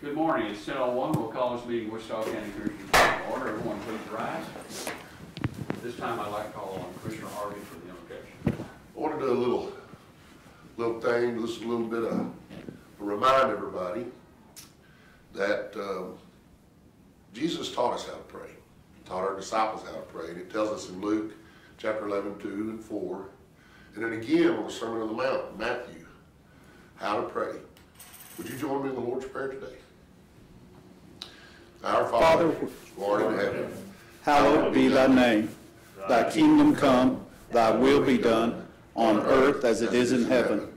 Good morning. It's 10:01. We'll call this meeting Wichita County Commissioners to order. Everyone please rise. This time I'd like to call on Commissioner Harvey for the invocation. I want to do a little thing, just a little bit of remind everybody that Jesus taught us how to pray. He taught our disciples how to pray. And it tells us in Luke chapter 11, 2 and 4. And then again on the Sermon on the Mount, Matthew, how to pray. Would you join me in the Lord's Prayer today? Our Father, who art in heaven, hallowed be thy name. Thy kingdom come, thy will be done, on earth as it is in heaven.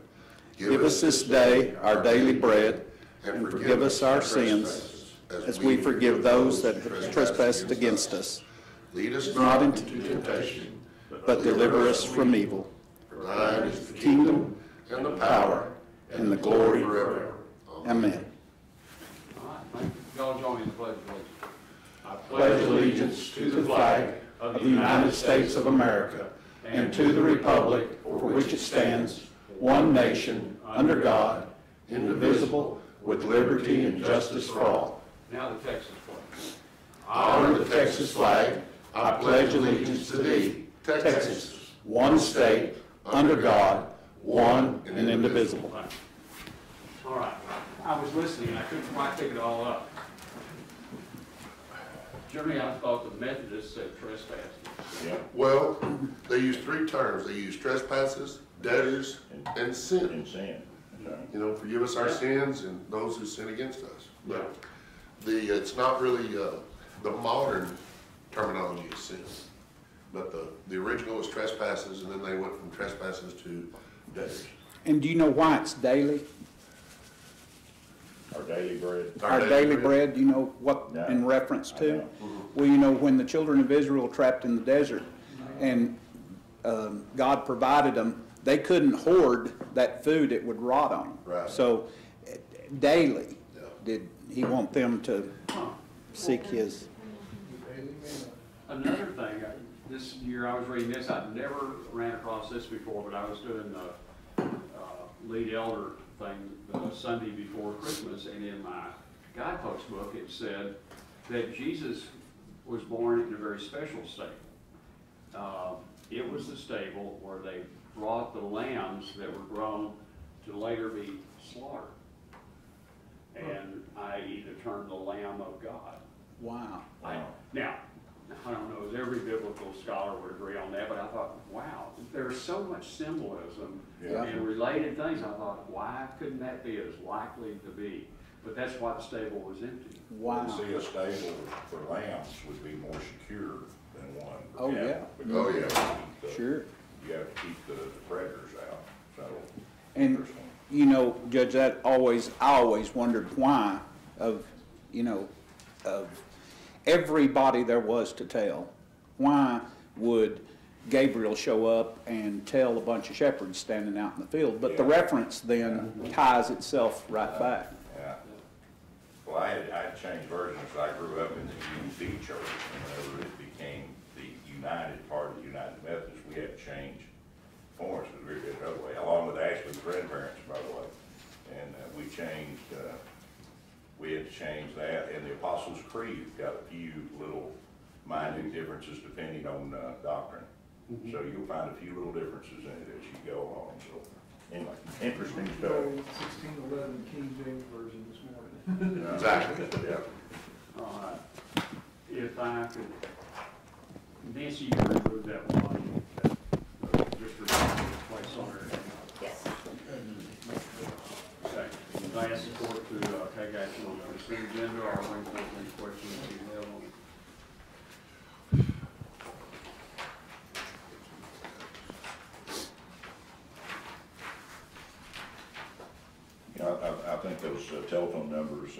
Give us this day our daily bread, and forgive us our sins, as we forgive those that have trespassed against us. Lead us Not into temptation, but deliver us from evil. For thine is the Kingdom, and the power, and the glory forever. Amen. All right. Thank you. Y'all join me in the pledge of allegiance. I Pledge allegiance to the flag of the United States of America and to the republic for which it stands, one nation, under God, indivisible, with liberty and justice for all. Now the Texas flag. I honor the Texas flag. I pledge allegiance to thee, Texas, one state, under God, one and indivisible. All right. I was listening. I couldn't quite pick it all up. Generally, I thought the Methodists said trespassing. Yeah, Well, they use three terms. They use trespasses, debtors, and sin. in sin. You know, forgive us our sins and those who sin against us. But it's not really the modern terminology is sin. But the original was trespasses, and then they went from trespasses to debtors. And do you know why it's daily? Our daily bread. Our daily bread, do you know what No. in reference I to? know. Well, you know, when the children of Israel trapped in the desert and God provided them, they couldn't hoard that food, it would rot on them. Right. So daily, Yeah. did he want them to seek his? Another thing, this year I was reading this, I'd never ran across this before, but I was doing the lead elder thing the Sunday before Christmas, and in my guidepost book it said that Jesus was born in a very special stable. It was the stable where they brought the lambs that were grown to later be slaughtered, and i.e. to turn the Lamb of God. Wow. Now, I don't know as every biblical scholar would agree on that, but I thought, wow, there's so much symbolism Yeah. and related things. I thought, why couldn't that be as likely to be? But that's why the stable was empty. Wow. See, a stable for lambs would be more secure than one. for Oh, cattle, yeah. because Oh, you yeah. have to keep the- Sure. You have to keep the predators out, so. And, personally. you know, Judge, I always wondered why of everybody there was to tell, why would Gabriel show up and tell a bunch of shepherds standing out in the field? But the Yeah. reference then ties itself right back. Yeah. Well, I had changed versions. I grew up in the UP church, and whenever it became the United part of the United Methodist, we had to change forms, because we did it the other way, along with Ashley's grandparents, by the way. And we had to change that, and the Apostles' Creed got a few little minute differences depending on doctrine. So you'll find a few little differences in it as you go along, so, anyway, interesting stuff. 1611 King James Version this morning. Exactly. Yeah. All right. If I could, Nancy, you remove that one, just place on her. Yes. Okay. I ask the court to take action on the consent agenda, or bring forth any questions you have on it. You know, I think those telephone numbers,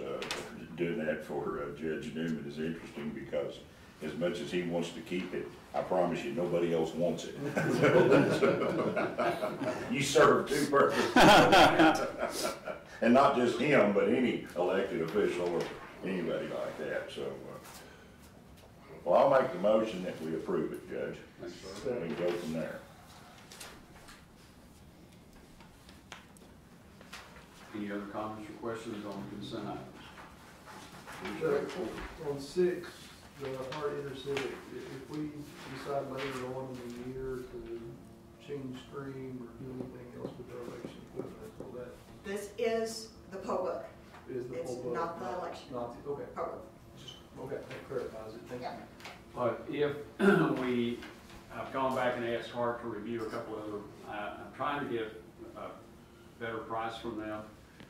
doing that for Judge Newman is interesting, because as much as he wants to keep it, I promise you, nobody else wants it. You serve two purposes. And not just him, but any elected official or anybody like that, so. Well, I'll make the motion that we approve it, Judge. Thanks, sir. We can go from there. Any other comments or questions on consent items? On 6, the Hart Intercivic, if we decide later on in the year to change stream or do anything else with our election equipment, will that This is the poll book. is the It's whole book? not the election. Not the, okay, Poll book. okay, that clarifies it, thank you. Yeah. But if I've gone back and asked Hart to review a couple of other, I'm trying to get a better price from them.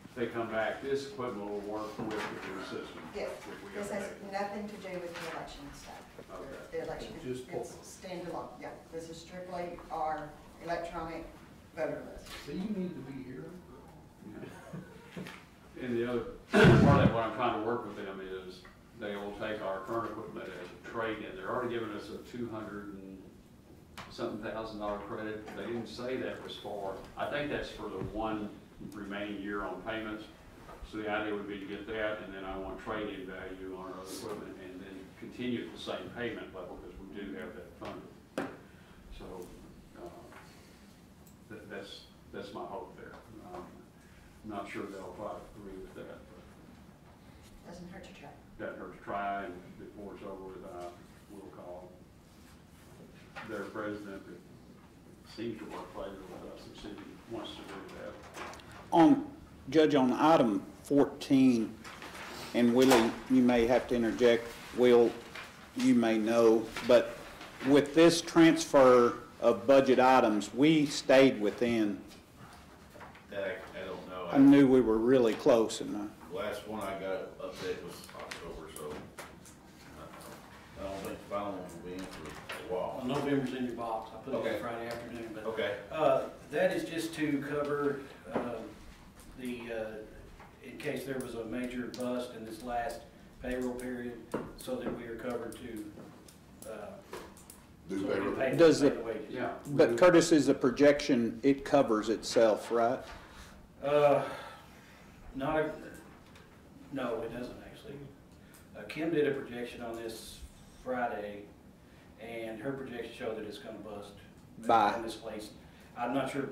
If they come back, this equipment will work with the new system. Yes, if we this has update. nothing to do with the election stuff. Okay. The election, Just poll it's book. standalone, yeah. This is strictly our electronic voter list. So you need to be here. And the other part of what I'm trying to work with them is they will take our current equipment as a trade-in. They're already giving us a $200,000 credit. They didn't say that was for, I think that's for the one remaining year on payments. So the idea would be to get that, and then I want trade-in value on our other equipment, and then continue at the same payment level, because we do have that funded. So, that's my hope there. I'm not sure they'll quite agree with that, but Doesn't hurt to try. that hurts to try, and before it's over with, we'll call their president that seems to work later with us and see if he wants to do that. Judge, on item 14, and Willie, you may have to interject, Will, you may know, but with this transfer of budget items, we stayed within. That I don't know. I knew we were really close, and The last one I got update was October, so I don't think the final one will be in for a Well, while. November's in your box, I put it Okay. in Friday afternoon, but, Okay, that is just to cover, in case there was a major bust in this last payroll period, so that we are covered to, Do so we payroll. can pay Does the it- wages. Yeah. but Curtis is a projection, it covers itself, right? Not, no, it doesn't actually. Kim did a projection on this Friday, and her projection showed that it's gonna bust. By? In this place. I'm not sure,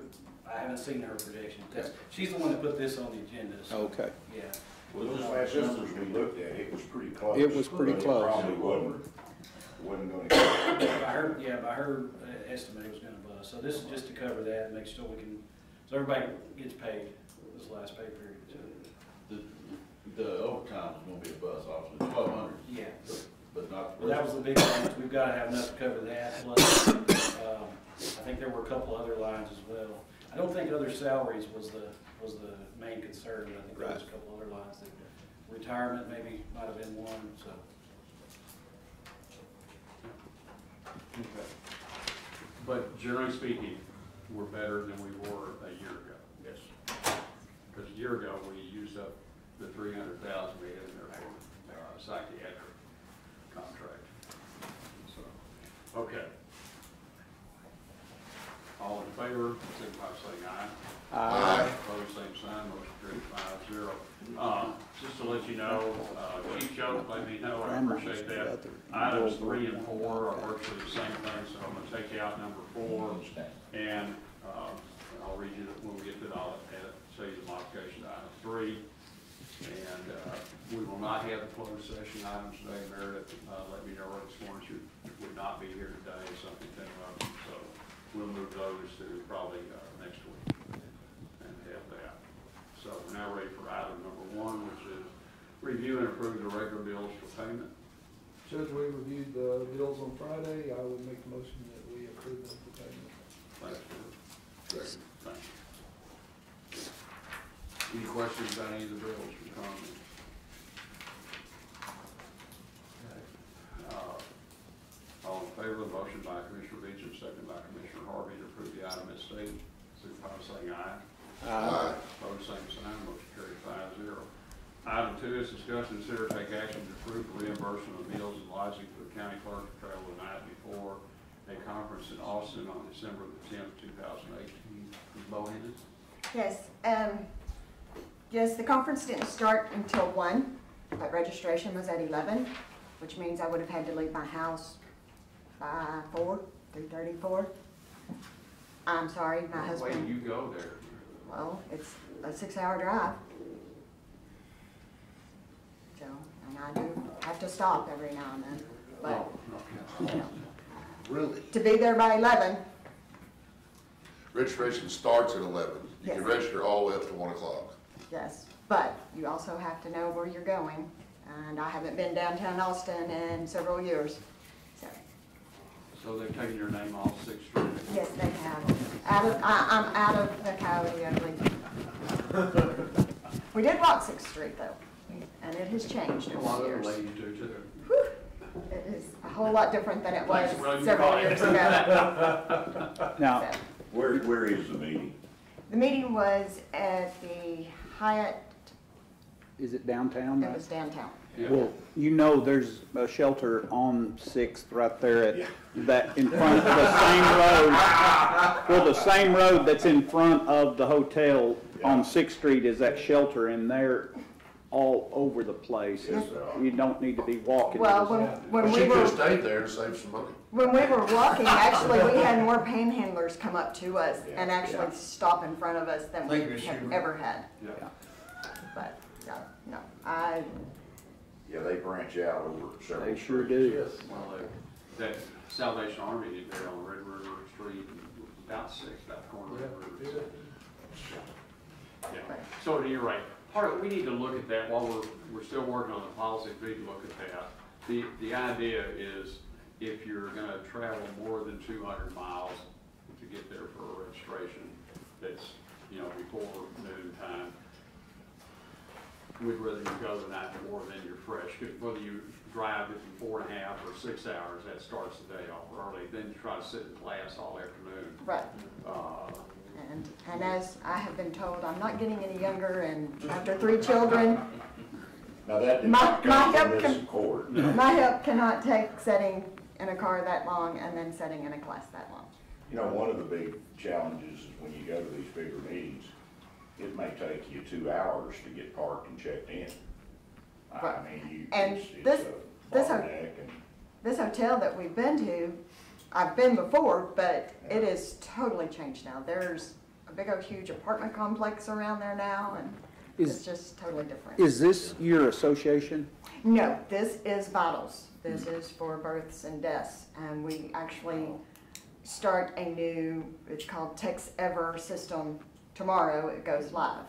I haven't seen her projection. She's the one that put this on the agenda, so, Okay. yeah. Well, those last numbers we looked at, it was pretty close. It was pretty But close. Probably wasn't gonna get. By her estimate, it was gonna bust. So this is just to cover that and make sure we can, so everybody gets paid this last pay period. the overtime is gonna be a buzz, obviously, 1,200, Yeah. but not. Well, that was the big thing, we've gotta have enough to cover that, plus, I think there were a couple other lines as well. I don't think other salaries was the main concern, I think there was a couple other lines that, retirement maybe might have been one, so. Okay. But generally speaking, we're better than we were a year ago. Yes. Because a year ago, we used up the $300,000 we had in there for psychiatric contract. So, okay. All in favor, signify by saying aye. Aye. Opposed, same sign, motion carries 5-0. Just to let you know, Chief Choate let me know, I appreciate that. Items 3 and 4 are virtually the same thing, so I'm gonna take out number 4, and I'll read you when we get to it, I'll say the modification to item 3. And we will not have the closed session items today. Meredith let me know this morning she would not be here today, something came up, so we'll move those to probably next week and have that. So we're now ready for item number 1, which is review and approve the regular bills for payment. Judge, we reviewed the bills on Friday, I would make the motion that we approve them for payment. Thanks, George. Second. Thank you. Any questions about any of the bills or comments? All in favor of the motion by Commissioner Beecham, second by Commissioner Harvey to approve the item as stated, signify by saying aye. Aye. Opposed, same sign, motion carried 5-0. Item 2 is discuss and consider take action to approve reimbursement of meals and lodging for the county clerk to travel the night before a conference in Austin on December the 10th, 2018. Ms. Bohannon? Yes, yes, the conference didn't start until 1, but registration was at 11, which means I would have had to leave my house by 3:34. I'm sorry, my Why do husband, you go there? well, it's a 6-hour drive. So, And I do have to stop every now and then, but, Oh, okay. you know, Really? to be there by 11, Registration starts at 11. You can Yes. register all the way up to 1 o'clock. yes. But you also have to know where you're going, and I haven't been downtown Austin in several years, so. So they've taken your name off Sixth Street? Yes, they have. I'm out of the Coyote Ugly. We did walk Sixth Street though, and it has changed A over lot the of years. ladies do too. Whew. It is a whole lot different than it was Thanks for running several your years body. ago. Now, So, Where is the meeting? the meeting was at the Hyatt, is it downtown? it was downtown. Yeah. Well, you know, there's a shelter on Sixth right there at, that in front of the same road. Well, the same road that's in front of the hotel on Sixth Street is that shelter, and they're all over the place. Yes, You don't need to be walking. Well, when But we you could have were, stayed there and saved some money. when we were walking, actually, we had more panhandlers come up to us and Yeah. actually stop in front of us than we Thank you, have Sheila. ever had. Yeah. But, no, Yeah, they branch out over several. They sure streets. do. Yes. Well, that Salvation Army is there on Red River Street, about Sixth, about the corner of Red River. Yeah, so you're right. We need to look at that while we're still working on the policy, we need to look at that. The idea is if you're gonna travel more than 200 miles to get there for a registration, that's, before noon time, we'd rather you go the night before than you're fresh, because whether you drive it in 4.5 or 6 hours, that starts the day off early, then you try to sit in class all afternoon. right. Uh, And as I have been told, I'm not getting any younger, and after 3 children, Now, that did My- not my come hip from this can- accord. my hip cannot take sitting in a car that long and then sitting in a class that long. You know, one of the big challenges is when you go to these bigger meetings, it may take you 2 hours to get parked and checked in. I Right. mean, And it's this- a this- bottleneck and. This hotel that we've been to, I've been before, but it is totally changed now. There's a big old huge apartment complex around there now, and it's just totally different. Is this your association? No, this is Vitals. This is for births and deaths, and we actually start a new, it's called Text Ever system tomorrow. It goes live.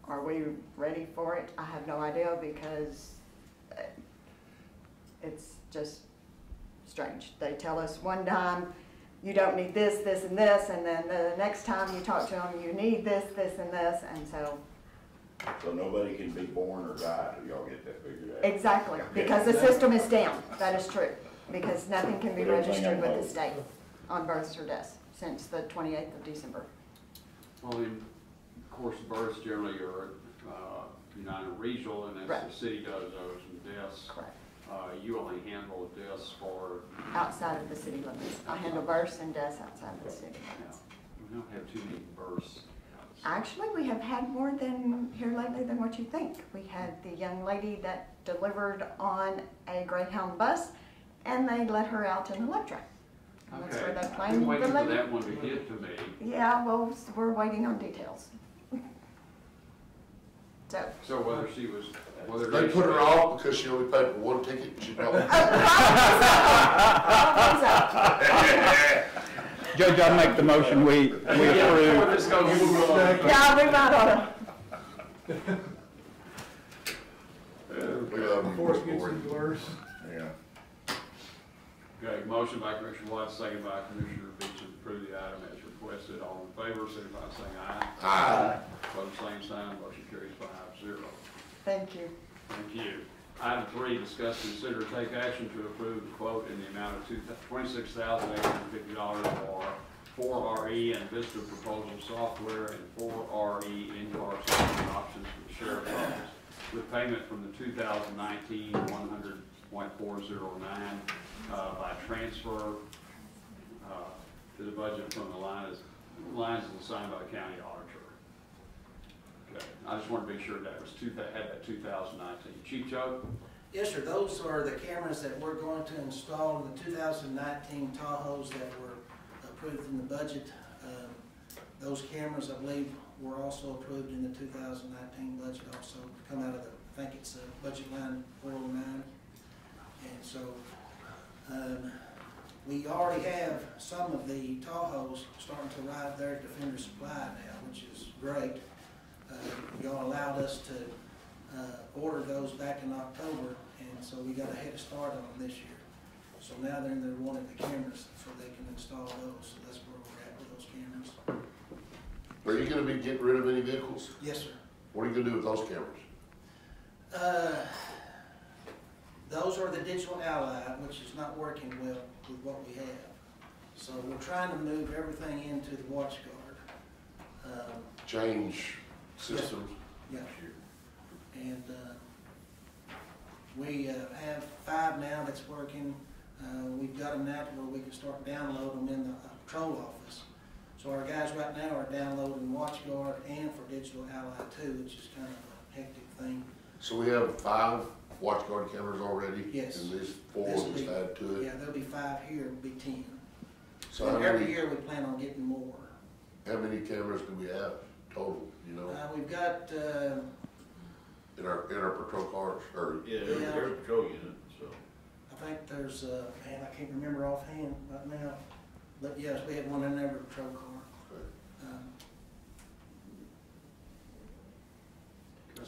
Are we ready for it? I have no idea, because it's just strange. They tell us one time, you don't need this, this, and this, and then the next time you talk to them, you need this, this, and this, and so, So nobody can be born or die till y'all get that figured out. exactly, because the system is down. That is true, because nothing can be But everything registered on with the hold. state on births or deaths since the 28th of December. Well, of course, births generally are United Regional, and as Right. the city does those, and deaths, Correct. you only handle deaths for, Outside of the city limits. I handle births and deaths outside of the city yeah, limits. we don't have too many births. Actually, we have had more than here lately than what you think. We had the young lady that delivered on a Greyhound bus, and they let her out in Electra. And that's where Okay, they I've claimed been the waiting for lady. that one to get to me. Yeah, well, we're waiting on details. So, So whether she was, whether. They put her off because she only paid for one ticket, she probably. Judge, I make the motion, we Yeah, before approve. this goes, we'll go on. yeah, we might ought We love you, Before it Mr. gets Board. any worse. Yeah. Okay, motion by Commissioner Watts, second by Commissioner Beecham, to approve the item as requested. All in favor, signify by saying aye. Aye. Pose same sign, motion carries 5-0. Thank you. Thank you. Item 3, discuss, consider, take action to approve the quote in the amount of $26,850 for 4RE and Vista Proposal Software and 4RE in-car safety options for the Sheriff's Office, with payment from the 2019 100.409 by transfer to the budget from the lines assigned by the county auditor. Okay, I just want to be sure that was had that 2019. Chief Joe? Yes, sir. Those are the cameras that we're going to install in the 2019 Tahoes that were approved in the budget. Those cameras, I believe, were also approved in the 2019 budget also, to come out of the think it's budget line 409. And so, we already have some of the Tahoes starting to arrive there at Defender Supply now, which is great. Y'all allowed us to order those back in October, and so we got a head start on them this year. So now they're wanting the cameras so they can install those, so that's where we're at with those cameras. Are you gonna be getting rid of any vehicles? Yes, sir. What are you gonna do with those cameras? Those are the Digital Ally, which is not working well with what we have. So we're trying to move everything into the WatchGuard. Change systems? Yeah. And we have 5 now that's working. We've got them now to where we can start downloading them in the patrol office. So our guys right now are downloading WatchGuard and for Digital Ally too, which is kind of a hectic thing. So we have 5 WatchGuard cameras already? Yes. And these 4 This'll just be- add to it? Yeah, there'll be 5 here, it'll be 10. So And how every many, year we plan on getting more. how many cameras do we have total, you know, We've got, in our patrol cars, or? Yeah, every patrol unit, so. I think there's, man, I can't remember offhand right now, but yes, we have one in every patrol car.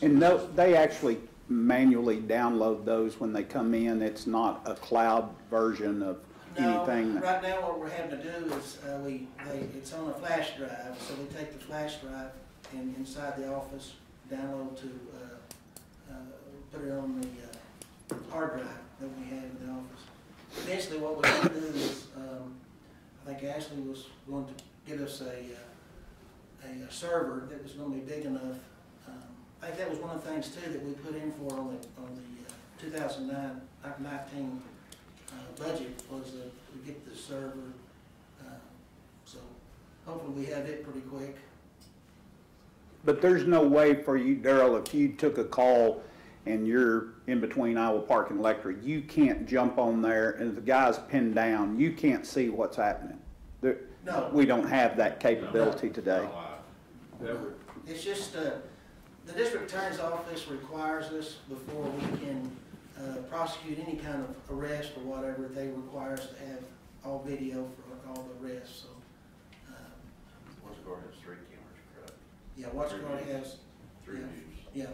And they actually manually download those when they come in. It's not a cloud version of anything. No, right now what we're having to do is, it's on a flash drive, so we take the flash drive and inside the office, download to, put it on the hard drive that we have in the office. Eventually what we're going to do is, I think Ashley was going to get us a server that was going to be big enough. I think that was one of the things too that we put in for on the 2019 budget was to get the server. So hopefully we have it pretty quick. But there's no way for you, Daryl, if you took a call and you're in between Iowa Park and Electric, you can't jump on there and if the guy's pinned down, you can't see what's happening. No. We don't have that capability today. It's just, the district attorney's office requires us before we can prosecute any kind of arrest or whatever, they require us to have all video for all the arrests, so. WatchGuard has 3 cameras, correct? Yeah, WatchGuard has. 3 yeah, views. Yeah,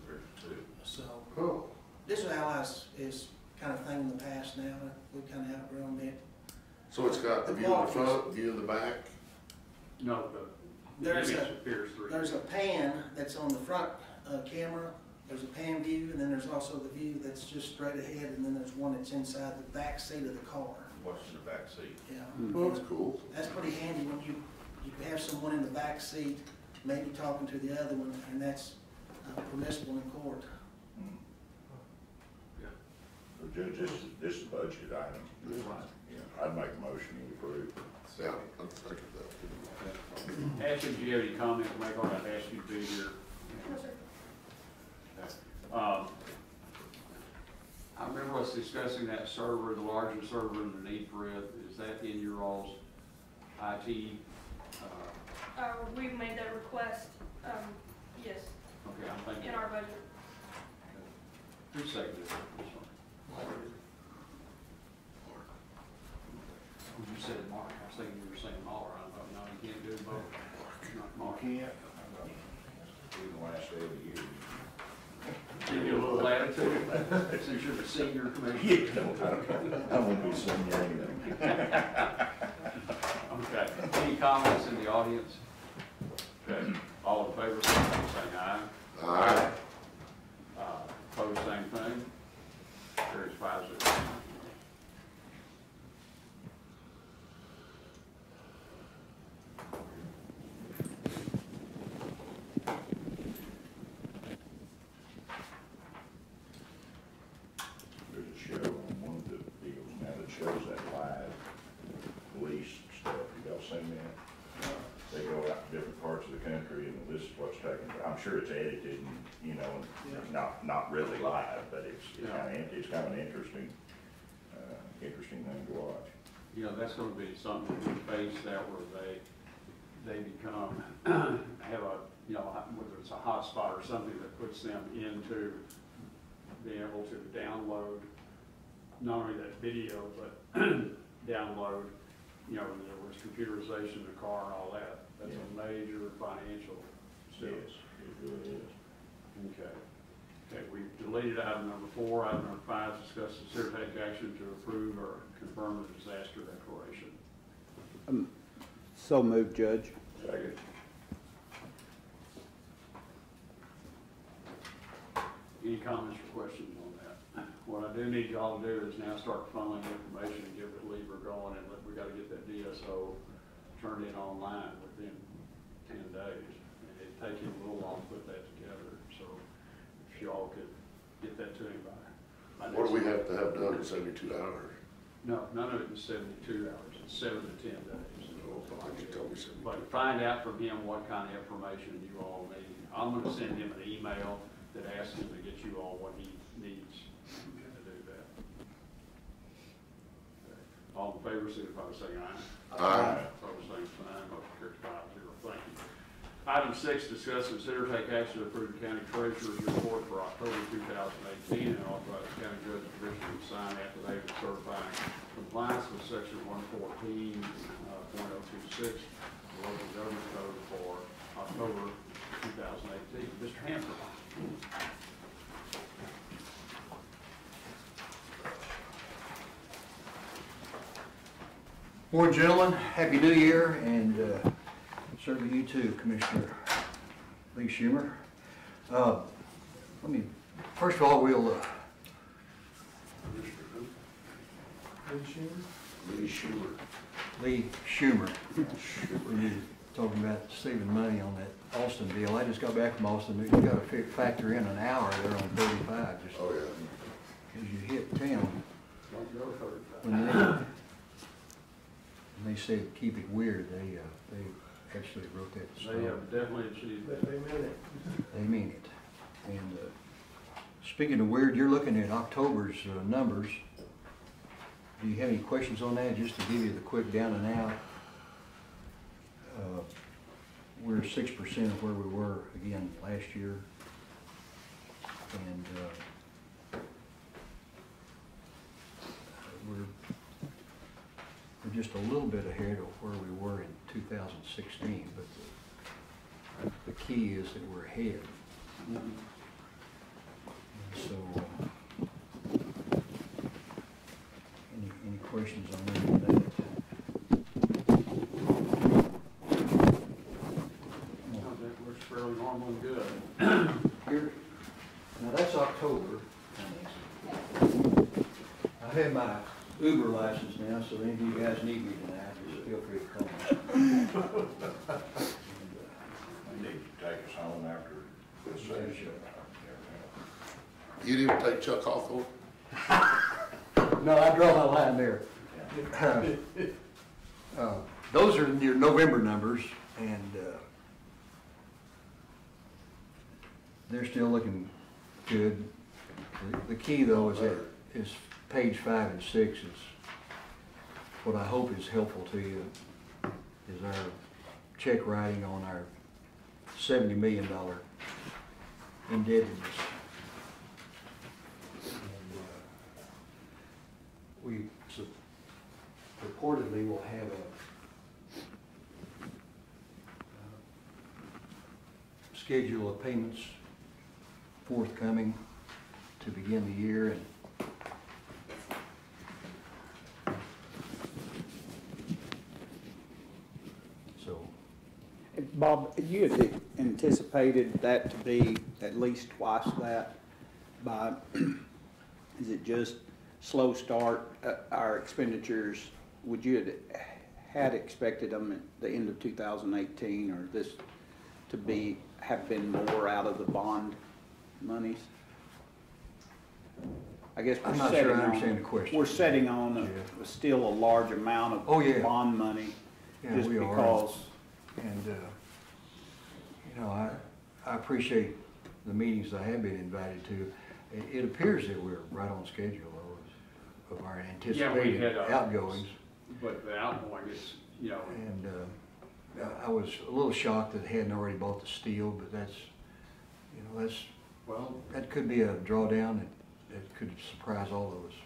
There's 2. so, Oh, Digital Allies is kind of thing in the past now, we've kind of outgrown it. so it's got the view of the front, view of the back? No, the There's image a- appears through. There's a pan that's on the front camera, there's a pan view, and then there's also the view that's just straight ahead, and then there's one that's inside the back seat of the car. Watching the back seat. Yeah. Well, that's cool. That's pretty handy when you have someone in the back seat, maybe talking to the other one, and that's permissible in court. So Judge, this is a budget item. Yeah, I'd make a motion to approve. Yeah, I'm thinking that. Ashley, do you have any comments to make on that? I asked you to be here. I remember us discussing that server, the larger server underneath for it. Is that in your all's IT? We made that request, yes, Okay, I'm thinking. in our budget. Who seconded it? You said Mark. I was thinking you were saying Muller. I thought, no, you can't do both. Not Mark. Can't. We the last day of the year. Give you a little latitude, since you're the senior commissioner. I won't be saying anything. Okay, any comments in the audience? Okay, all in favor, saying aye. Aye. Opposed, same thing. Carries 5-0. There's a show on one of the deals now that shows that live police stuff. You y'all seen that? They go out to different parts of the country and this is what's taken. I'm sure it's edited and, you know, and not really live, but it's kind of an interesting thing to watch. You know, that's gonna be something that we face that where they become, have a, you know, with their it's a hotspot or something that puts them into being able to download not only that video, but download, you know, there was computerization in the car and all that. That's a major financial step. Yes, it really is. Okay. Okay, we deleted item number 4. Item number 5, discuss and consider take action to approve or confirm the disaster declaration. So moved, Judge. Second. Any comments or questions on that? What I do need y'all to do is now start funneling information and get the lever going, and we gotta get that DSO turned in online within 10 days. And it'd take him a little while to put that together, so if y'all could get that to him by What do we next have to have done in 72 hours? No, none of it is 72 hours, it's 7 to 10 days. Why don't you tell me something? But find out from him what kind of information you all need. I'm gonna send him an email that asks him to get you all what he needs to do that. Okay. All in favor, signify by saying aye. Aye. Opposed, same sign, motion carries 5-0. Thank you. Item 6, discuss and consider take action to approve the county treasurer's report for October 2018 and authorize the county judge and commissioner to sign affidavit certifying compliance with section 114.026 of the local government code for October 2018. Mr. Hanford. Morning, gentlemen. Happy New Year, and certainly you too, Commissioner Lee Schumer. First of all, we'll, Lee Schumer. Lee Schumer. When you're talking about saving money on that Austin deal, I just got back from Austin. You got to factor in an hour there on 35, just Oh, yeah. as you hit town. Don't go 35. When they said keep it weird, they actually wrote that. They have definitely achieved that. They meant it. They mean it. And speaking of weird, you're looking at October's numbers. Do you have any questions on that? Just to give you the quick down and out. We're 6% of where we were again last year. And we're just a little bit ahead of where we were in 2016, but the key is that we're ahead. And so, any questions on any of that? No, that looks fairly normal and good. Here, now that's October. I have my Uber license now, so if any of you guys need me tonight, just feel free to call me. You need to take us home after this session. You didn't even take Chuck Hawthorne? No, I draw my line there. Those are your November numbers, and they're still looking good. The key, though, is page 5 and 6 is what I hope is helpful to you, is our check writing on our $70 million indebtedness. We purportedly will have a schedule of payments forthcoming to begin the year, and so. Bob, you had anticipated that to be at least twice that by, is it just slow start, our expenditures, would you had expected them at the end of 2018, or this to have been more out of the bond monies? I guess I'm not sure I understand the question. We're setting on still a large amount of bond money, Yeah, just we are. because. And, you know, I appreciate the meetings I have been invited to. It appears that we're right on schedule of our anticipated outgoings. But the outgoing is, you know. And I was a little shocked that they hadn't already bought the steel, but that's You know, Well, that could be a drawdown that could surprise all of us.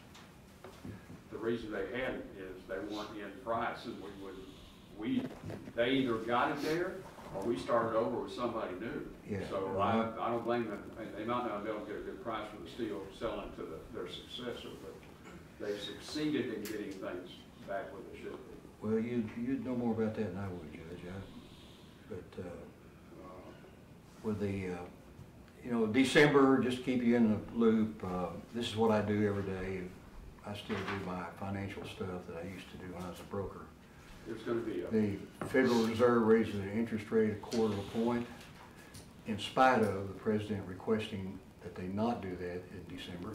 the reason they had it is they weren't in price, and they either got it there, or we started over with somebody new. Yeah. So I don't blame them, they might not be able to get a good price for the steel selling to their successor, but they've succeeded in getting things back where they should be. Well, you'd know more about that than I would, Judge. But with the, you know, December, just to keep you in the loop, this is what I do every day. I still do my financial stuff that I used to do when I was a broker. There's gonna be The Federal Reserve raises the interest rate a quarter of a point in spite of the president requesting that they not do that in December.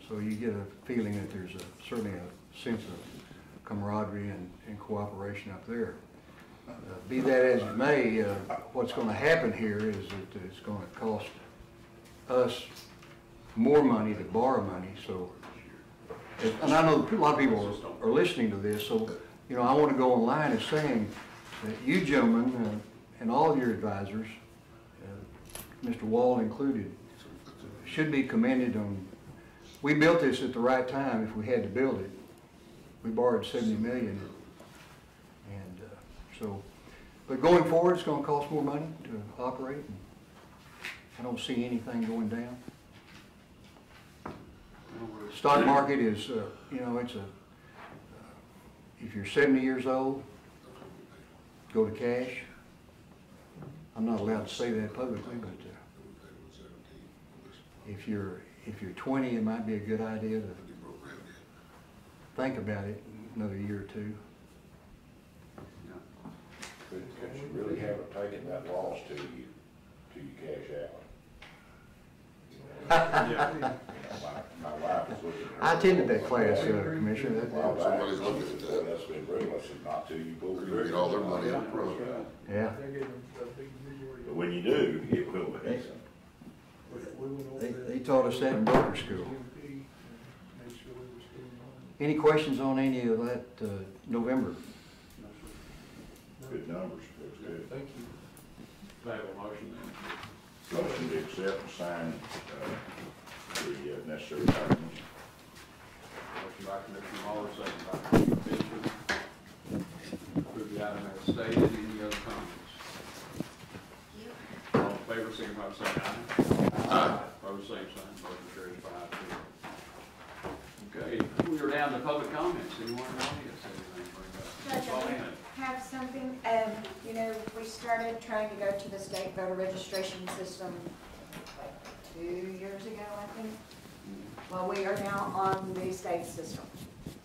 So you get a feeling that there's certainly a sense of camaraderie and cooperation up there. Be that as it may, what's going to happen here is that it's going to cost us more money to borrow money. So, and I know a lot of people are listening to this, so you know I want to go online and saying that you gentlemen and all of your advisors, Mr. Wall included, should be commended on. We built this at the right time. If we had to build it, we borrowed $70 million. So, but going forward, it's going to cost more money to operate. I don't see anything going down. Stock market is, you know, it's if you're 70 years old, go to cash. I'm not allowed to say that publicly, but if you're 20, it might be a good idea to think about it another year or two. But you really haven't taken that loss till you cash out. Yeah. You know, my wife is looking at. I attended that class, Commissioner. Somebody's looking at that. That's been real, I said, not till you pull the You trigger. get all their money up front. Yeah. They're getting a big majority. But when you do, it will be. We went over that. They taught us that in broker school. GMP and made sure we were spending money. Any questions on any of that November? Good numbers, that's good. Thank you. They have a motion then. Motion to accept and sign, the necessary documents. Motion by Commissioner Waller, second by Commissioner Fisher. Approve the item as stated. Any other comments? All in favor, signify by saying aye. Aye. Opposed, same sign. Motion carries 5-2. Okay, we are down to public comments. Anyone in the audience have anything to bring up? Judge, Call I in. have something, you know, we started trying to go to the state voter registration system like 2 years ago, I think. Well, we are now on the state system.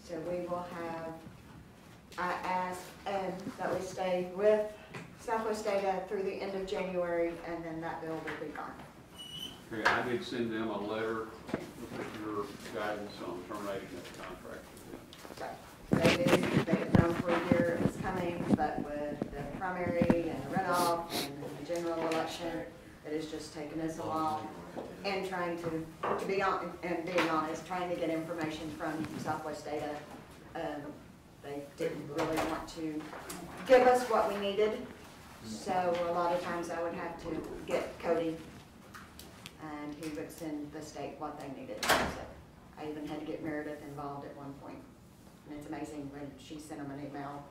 So we will have, I asked that we stay with Southwest Data through the end of January, and then that bill will be gone. Okay, I did send them a letter with your guidance on terminating that contract with them. So they have known for a year it's coming, but with the primary and the runoff and the general election, it has just taken us a while. And trying to be on, and being honest, trying to get information from Southwest Data. They didn't really want to give us what we needed. So a lot of times I would have to get Cody, and he would send the state what they needed. So I even had to get Meredith involved at one point. And it's amazing when she sent them an email,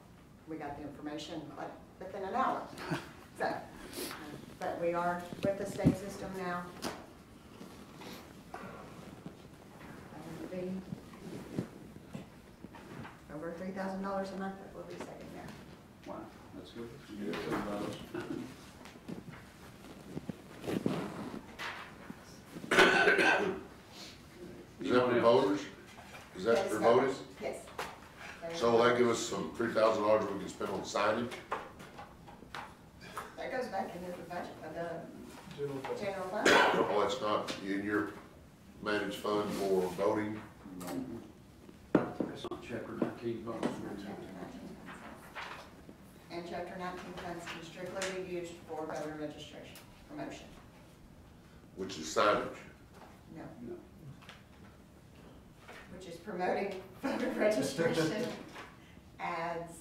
we got the information like within an hour. So, but we are with the state system now. That would be over $3,000 a month that we'll be saving there. Wow, that's good. You get $7. Is that for voters? Is that Yes, for that- voters? Yes. So will that give us some $3,000 we can spend on signage? That goes back into the budget of the General fund. general fund. Oh, it's not in your managed fund for voting? It's not chapter 19 votes. And chapter 19 funds can strictly be used for voter registration, promotion. Which is signage. No, No. which is promoting voter registration, ads.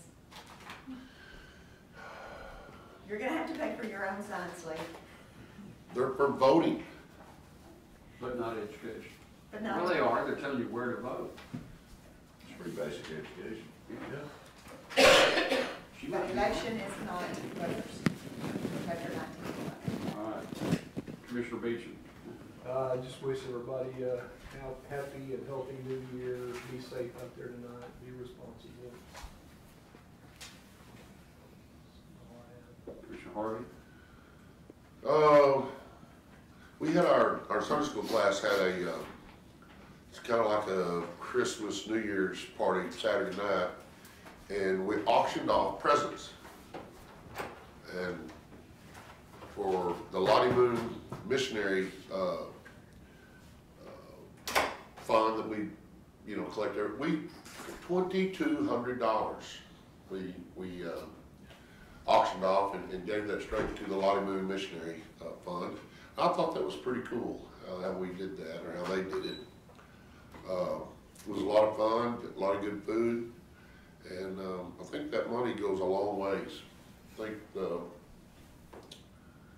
You're gonna have to pay for your own signs, Lee. they're for voting. But not education. But Well, not, they are, they're telling you where to vote. It's pretty basic education. population is not voters. Voter 19. All right. Commissioner Beecham. I just wish everybody a happy and healthy new year. Be safe out there tonight. Be responsible. Commissioner Harvey. We had our Sunday school class had a, it's kind of like a Christmas, New Year's party Saturday night, and we auctioned off presents. And for the Lottie Moon Missionary fund that we, collect every, $2,200 we auctioned off and gave that straight to the Lottie Moon Missionary Fund. I thought that was pretty cool, how we did that, or how they did it. It was a lot of fun, a lot of good food, and I think that money goes a long ways. I think the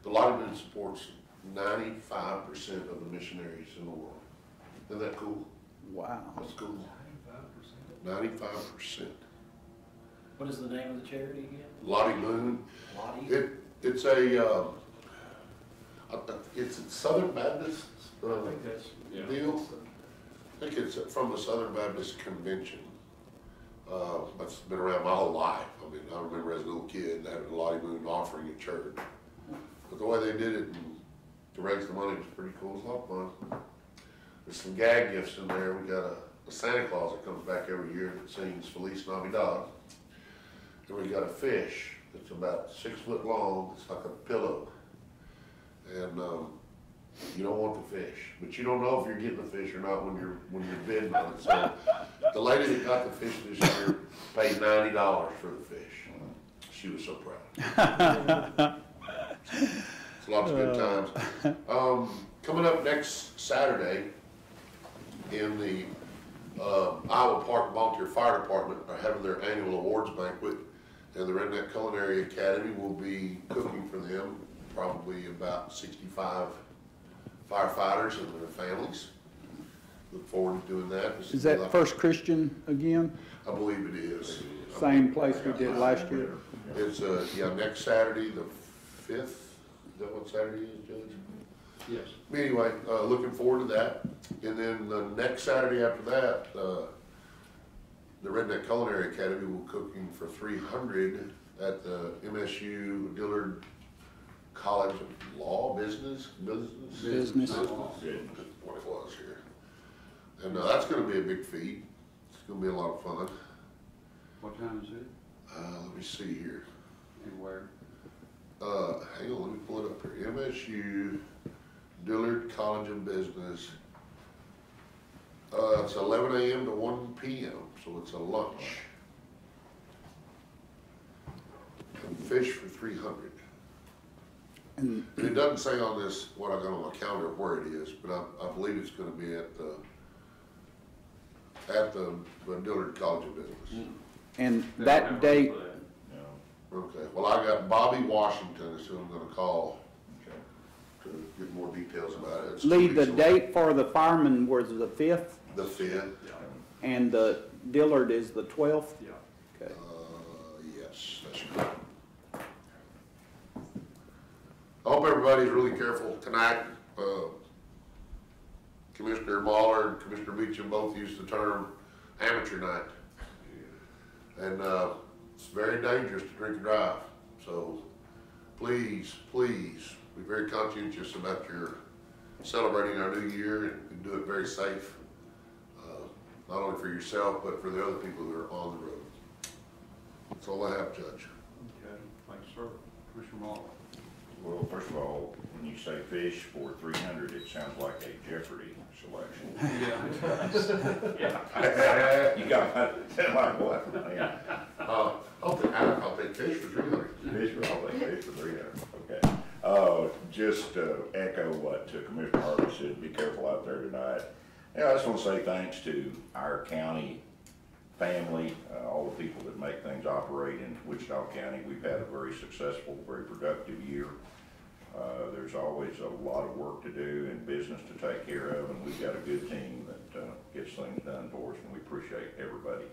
Lottie Moon supports 95% of the missionaries in the world. Isn't that cool? Wow. That's cool. 95%. 95%. What is the name of the charity again? Lottie Moon. Lottie? It's a, it's a Southern Baptist I think that's, deal. I think it's from the Southern Baptist Convention. That's been around my whole life. I mean, I remember as a little kid having a Lottie Moon offering at church. But the way they did it and to raise the money was pretty cool. It was a lot of fun. There's some gag gifts in there. We got a Santa Claus that comes back every year that sings Feliz Navidad. And we got a fish that's about 6 foot long. It's like a pillow. And you don't want the fish, but you don't know if you're getting the fish or not when you're bidding on it. So the lady that got the fish this year paid $90 for the fish. She was so proud. It's lots of good times. Coming up next Saturday in the Iowa Park Volunteer Fire Department are having their annual awards banquet, and the Redneck Culinary Academy will be cooking for them, probably about 65 firefighters and their families. Look forward to doing that. Is that First Christian again? I believe it is. Same place we did last year? It's, next Saturday, the 5th. Is that what Saturday is, Judge? Yes. Anyway, looking forward to that. And then the next Saturday after that, the Redneck Culinary Academy will cooking for 300 at the MSU Dillard College of Law, Business. Business. That's what it was here. And that's gonna be a big feat. It's gonna be a lot of fun. What time is it Let me see here. and where? Hang on, let me pull it up here. MSU Dillard College of Business. It's 11 a.m. to 1 p.m., so it's a lunch. And fish for 300. And And it doesn't say on this, what I got on my calendar, where it is, but I believe it's gonna be at the Dillard College of Business. and that date, Okay, well, I got Bobby Washington is who I'm gonna call to get more details about it. It's Lee, 2 the weeks away. date for the fireman was the 5th, The 5th, and the Dillard is the 12th? Yeah. Okay. yes, that's correct. I hope everybody's really careful tonight. Commissioner Mahler and Commissioner Beecham both used the term amateur night. And, it's very dangerous to drink and drive. So please, please be very conscientious about your celebrating our new year and do it very safe. Not only for yourself, but for the other people that are on the road. That's all I have, Judge. Okay, thanks, sir. Commissioner Mahler. Well, first of all, when you say fish for 300, it sounds like a Jeopardy selection. Yeah. You got, like what? Yeah. I'll take fish for 300. I'll take fish for 300, okay. Just echo what Commissioner Harvey said, be careful out there tonight. Yeah, I just want to say thanks to our county family, all the people that make things operate in Wichita County. We've had a very successful, very productive year. There's always a lot of work to do and business to take care of, and we've got a good team that gets things done for us, and we appreciate everybody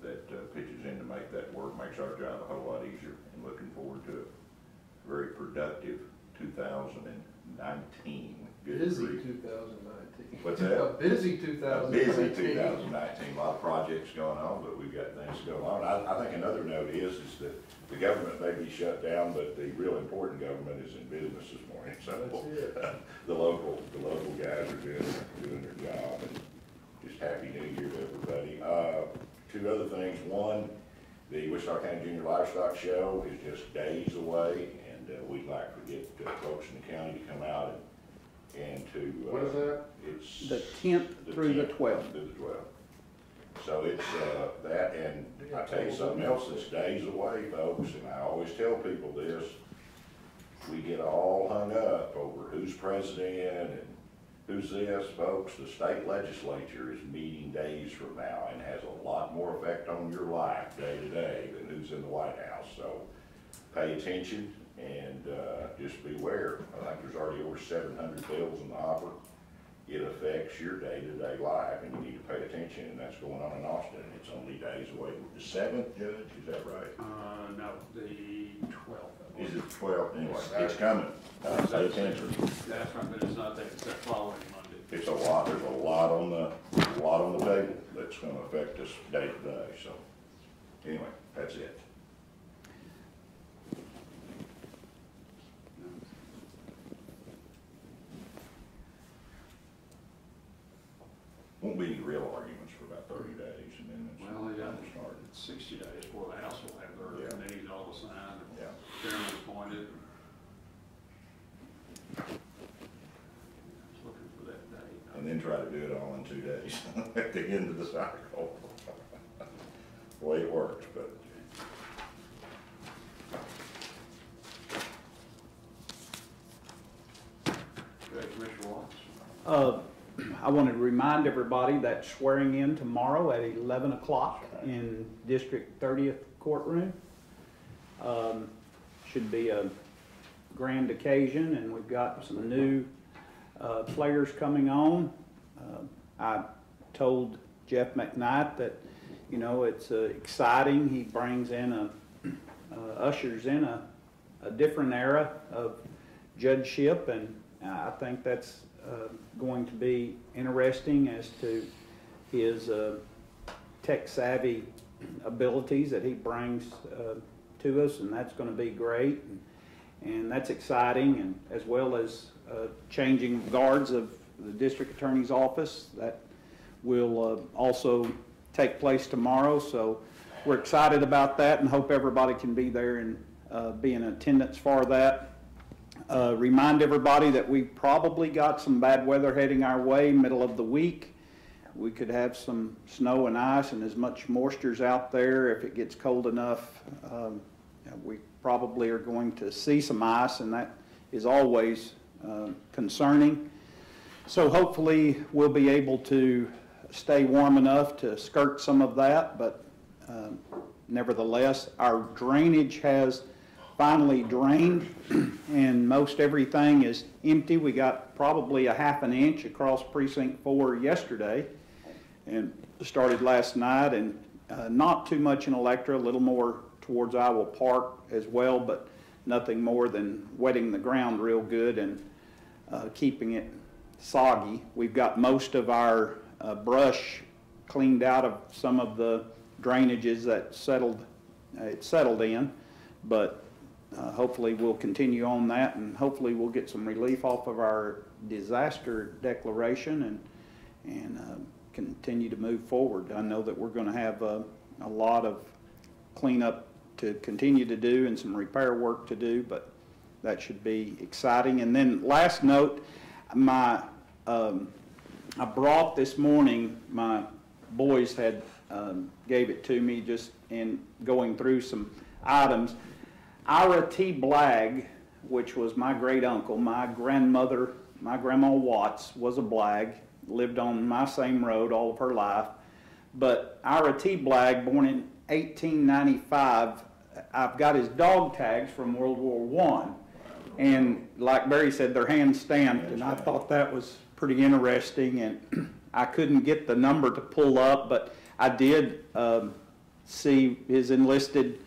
that pitches in to make that work, makes our job a whole lot easier, and looking forward to a very productive 2019. Good Busy grief. 2019. What's that? A busy A 2019. busy 2019, a lot of projects going on, but we've got things going on. I think another note is that the government may be shut down, but the real important government is in business this morning. So That's it. the local guys are doing their job, and just happy New Year to everybody. Two other things. One, the Wichita County Junior Livestock Show is just days away, and we'd like to get folks in the county to come out and to. What is that? It's The 10th through the 12th. Through the 12th. So it's that, and I tell you something else that's days away, folks, and I always tell people this. We get all hung up over who's president and who's this, folks. The state legislature is meeting days from now and has a lot more effect on your life day to day than who's in the White House. So pay attention and just beware. I think there's already over 700 bills in the hopper. It affects your day-to-day life, and you need to pay attention, and that's going on in Austin, and it's only days away. The 7th, Judge, is that right? No, the 12th. Is it 12th? Anyway, it's coming. Pay attention. That's right, but it's not that, it's that following Monday. It's a lot, there's a lot on the table that's gonna affect us day to day, so. Anyway, that's it. Won't be any real arguments for about 30 days, and then it's Well, yeah, gonna start. it's 60 days before the House will have their Yeah. committees all assigned, and Yeah. chairman appointed. Just looking for that date. And then try to do it all in 2 days at the end of the cycle. The way it works, but. Okay, Commissioner Watts. I wanted to remind everybody that swearing in tomorrow at 11 o'clock in District 30th Courtroom. Should be a grand occasion, and we've got some new players coming on. I told Jeff McKnight that, you know, it's exciting. He brings in ushers in a different era of judgeship, and I think that's going to be interesting as to his tech-savvy abilities that he brings to us, and that's going to be great, and that's exciting, and as well as changing guards of the district attorney's office. That will also take place tomorrow, so we're excited about that and hope everybody can be there and be in attendance for that. Remind everybody that we probably got some bad weather heading our way middle of the week. We could have some snow and ice, and as much moisture's out there, if it gets cold enough, we probably are going to see some ice, and that is always concerning. So hopefully we'll be able to stay warm enough to skirt some of that, but nevertheless, our drainage has finally drained, and most everything is empty. We got probably a ½ an inch across Precinct 4 yesterday, and started last night, and not too much in Electra, a little more towards Iowa Park as well, but nothing more than wetting the ground real good and keeping it soggy. We've got most of our brush cleaned out of some of the drainages that it settled in, but hopefully we'll continue on that, and hopefully we'll get some relief off of our disaster declaration and continue to move forward. I know that we're going to have a lot of cleanup to continue to do and some repair work to do, but that should be exciting. And then last note, I brought this morning, my boys had gave it to me just in going through some items. Ira T. Blagg, which was my great uncle, my grandmother, my grandma Watts was a Blagg, lived on my same road all of her life. But Ira T. Blagg, born in 1895, I've got his dog tags from World War I. And like Barry said, they're hand stamped, and I thought that was pretty interesting. And I couldn't get the number to pull up, but I did see his enlisted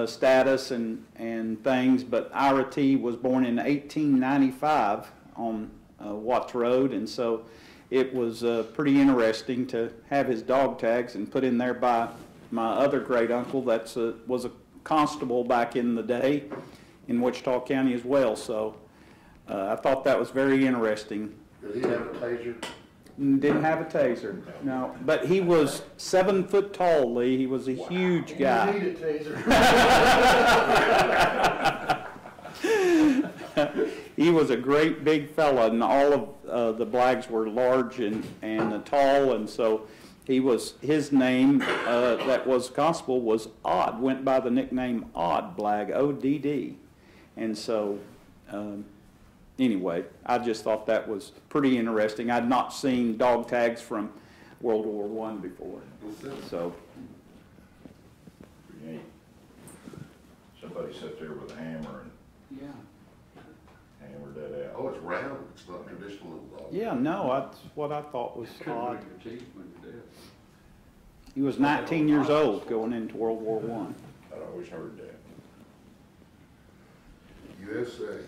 status and things. But Ira T was born in 1895 on Watts Road, and so it was pretty interesting to have his dog tags and put in there by my other great uncle that was a constable back in the day in Wichita County as well. So I thought that was very interesting. Did he have a taser? Didn't have a taser, no. But he was 7 foot tall, Lee. He was a huge guy. You need a taser. He was a great big fella, and all of the Blaggs were large and tall, and so his name that was constable was Odd, went by the nickname Odd Blagg, O-D-D. And so, anyway, I just thought that was pretty interesting. I'd not seen dog tags from World War I before, so. Pretty neat. Somebody sat there with a hammer and Yeah. hammered that out. Oh, it's round, it's not traditional at all. Yeah, no, that's what I thought was Couldn't odd. break your teeth when you're dead. He was 19 years old going into World War I. I'd always heard that. USA.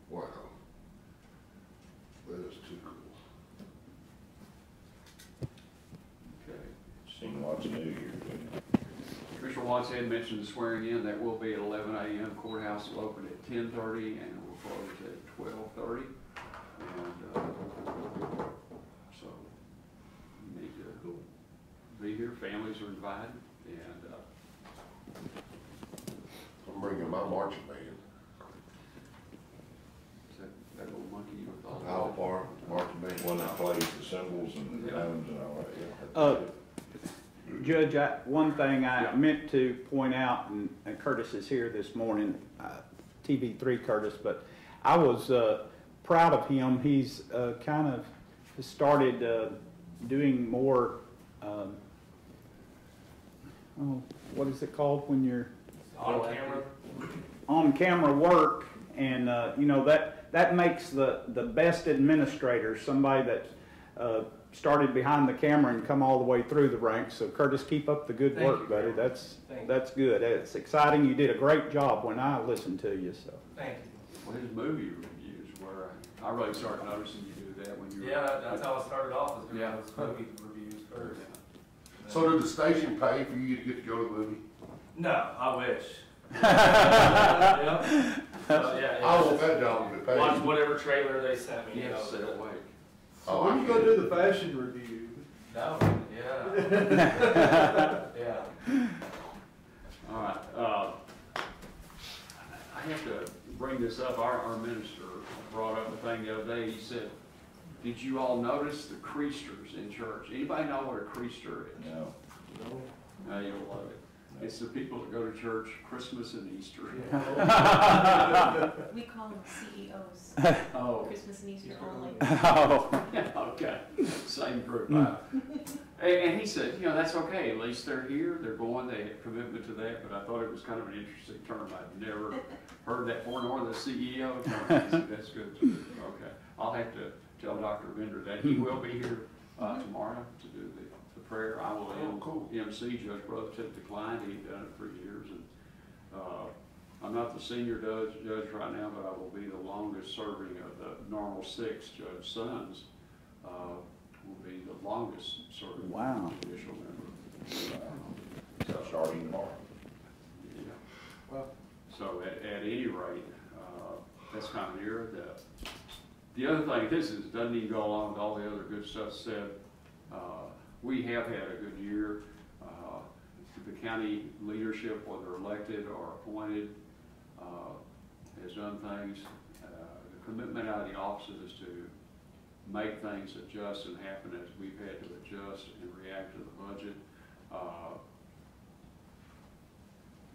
Wow. That is too cool. Okay. Seen lots of new here, didn't you? Commissioner Watts had mentioned the swearing in. That will be at 11 a.m. Courthouse will open at 10:30 and will close at 12:30. And so you need to be here. Families are invited. And I'm bringing my marching band. is that little monkey you were talking Owl about? Park, marching band. One that plays the cymbals and the Yeah. drums and all that, yeah. Judge, one thing I meant to point out, and Curtis is here this morning, TV3 Curtis, but I was proud of him. He's kind of started doing more, what is it called when you're On camera? on camera work, and you know that makes the best administrator somebody that started behind the camera and come all the way through the ranks. So Curtis, keep up the good work, buddy. That's good. It's exciting. You did a great job when I listened to you. So Thank you. Well, his movie reviews were, I really started noticing you do that when you were. Yeah, that's how I started off, is doing Yeah. those movie reviews first. So did the station pay for you to get to go to the movie? No, I wish. Yeah. I want that job to be paid. Watch whatever trailer they sent me, You you have know. to stay awake. So when you gonna do the fashion review? No, yeah. Yeah. All right, I have to bring this up. Our minister brought up a thing the other day. He said, did you all notice the creasters in church? Anybody know what a creaster is? No. No, you'll love it. It's the people that go to church Christmas and Easter. We call them CEOs, Oh, Christmas and Easter only. oh, okay, same group. And he said, you know, that's okay, at least they're here, they're going, they have commitment to that, but I thought it was kind of an interesting term. I'd never heard that before, nor the CEO term. That's good too. Okay, I'll have to tell Dr. Bender that. He will be here tomorrow to do the prayer. I will MC. Judge Brotherton declined. He'd done it for years. And I'm not the senior judge right now, but I will be the longest serving of the normal 6 judge sons. Will be the longest serving Wow. judicial member. Starting tomorrow. Yeah. Well, so at any rate, that's kind of near. The other thing, doesn't even go along with all the other good stuff said. We have had a good year. The county leadership, whether elected or appointed, has done things. The commitment out of the offices to make things adjust and happen as we've had to adjust and react to the budget.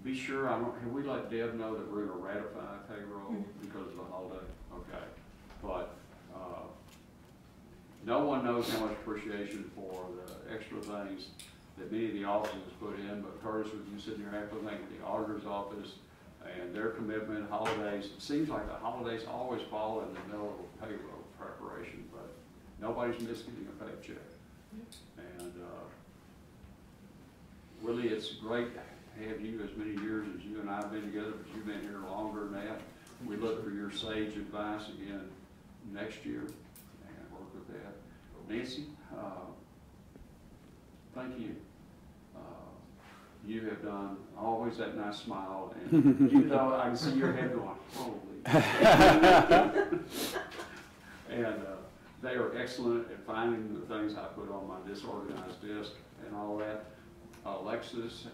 Be sure, have we let Deb know that we're gonna ratify payroll because of the holiday? Okay, but, no one knows how much appreciation for the extra things that many of the offices put in, but Curtis, was you sitting there after thinking the auditor's office and their commitment, holidays, it seems like the holidays always fall in the middle of payroll preparation, but nobody's missing a paycheck. And, Willie, it's great to have you as many years as you and I have been together, but you've been here longer than that. We look for your sage advice again next year and work with that. Nancy, thank you. You have done always that nice smile, and you know, I can see your head going, holy. And they are excellent at finding the things I put on my disorganized desk and all that. Alexis and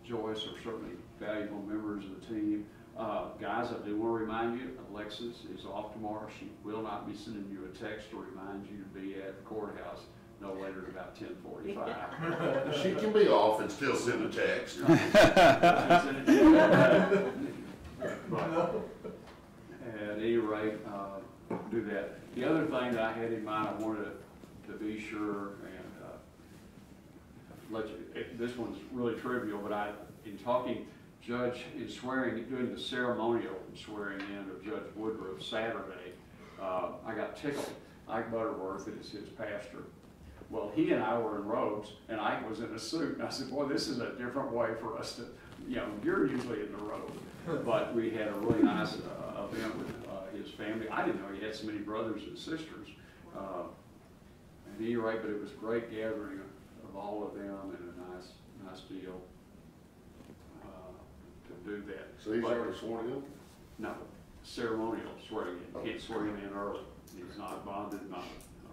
Joyce are certainly valuable members of the team. Guys, I do want to remind you, Alexis is off tomorrow. She will not be sending you a text to remind you to be at the courthouse no later than about 10:45. She can be off and still send a text. But at any rate, do that. The other thing that I had in mind, I wanted to be sure and let you, this one's really trivial, but in talking, Judge is doing the ceremonial swearing in of Judge Woodruff Saturday. I got tickled. Ike Butterworth is his pastor. Well, he and I were in robes, and Ike was in a suit, and I said, boy, this is a different way for us to, you're usually in the robe. But we had a really nice event with his family. I didn't know he had so many brothers and sisters. At any rate, but it was a great gathering of all of them, and a nice deal to do that. So he's already sworn in? No, ceremonial swearing in. You can't swear him in early. He's not bonded, not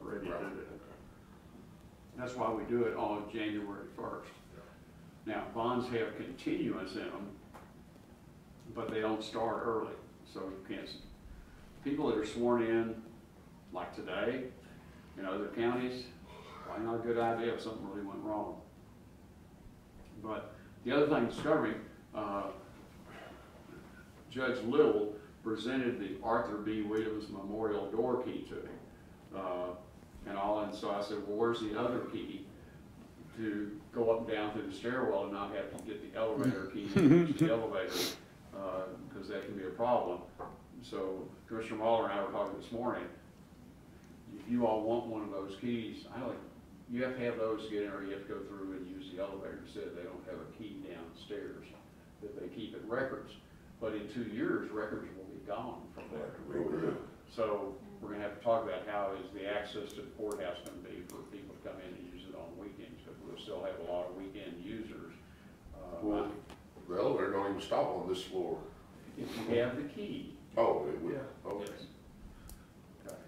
ready to do it. That's why we do it on January 1st. Now, bonds have continuance in them, but they don't start early. So you can't, people that are sworn in, like today, in other counties, probably not a good idea if something really went wrong. But the other thing, discovering, Judge Little presented the Arthur B. Williams Memorial door key to him. And so I said, well, where's the other key to go up and down through the stairwell and not have to get the elevator key and use the elevator, because that can be a problem. So Commissioner Waller and I were talking this morning. If you all want one of those keys, you have to have those to get in, or you have to go through and use the elevator. Instead, they don't have a key downstairs that they keep in records. But in 2 years, records will be gone from there. So we're going to have to talk about how is the access to the courthouse going to be for people to come in and use it on weekends, because we'll still have a lot of weekend users. Well, the elevator don't even stop on this floor. If you have the key. Oh, it would. Yeah. Okay. Yes. Okay.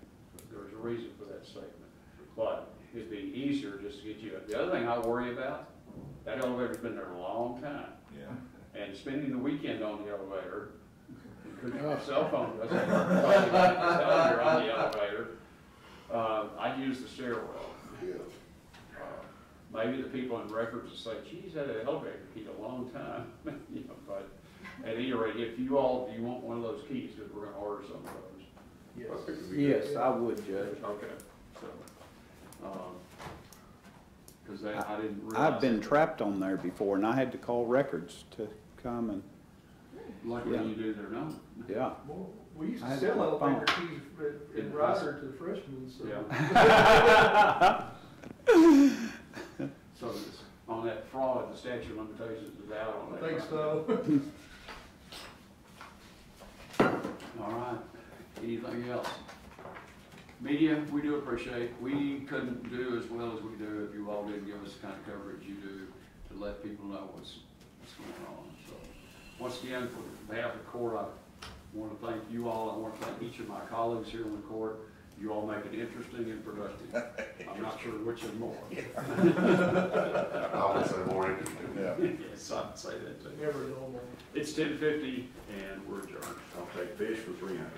There's a reason for that statement. But it'd be easier just to get you. The other thing I worry about, that elevator's been there a long time. Yeah. And spending the weekend on the elevator, because your cell phone doesn't tell you're on the elevator. I use the stairwell. Yeah. Maybe the people in records will say, geez, that elevator key a long time. But at any rate, if you all, do you want one of those keys, because we're going to order some of those. Yes. Yes, I would, Judge. Okay. So, because I didn't realize. I've been trapped on there before, and I had to call records to come and, Luckily yeah. you do their number. yeah. Well, we used I to had sell my phone. elevator keys in Ryder to the freshmen, so. Yeah. So it's on that fraud, the statute of limitations is out on that. I think so. All right. Anything else? Media, we do appreciate. We couldn't do as well as we do if you all didn't give us the kind of coverage you do to let people know what's going on. So once again, for behalf of the court, I want to thank you all. I want to thank each of my colleagues here in the court. You all make it interesting and productive. I'm not sure which is more. I would say more interesting. Yeah. Yes, I'd say that too. Never normal. It's 10:50 and we're adjourned. I'll take fish for 300.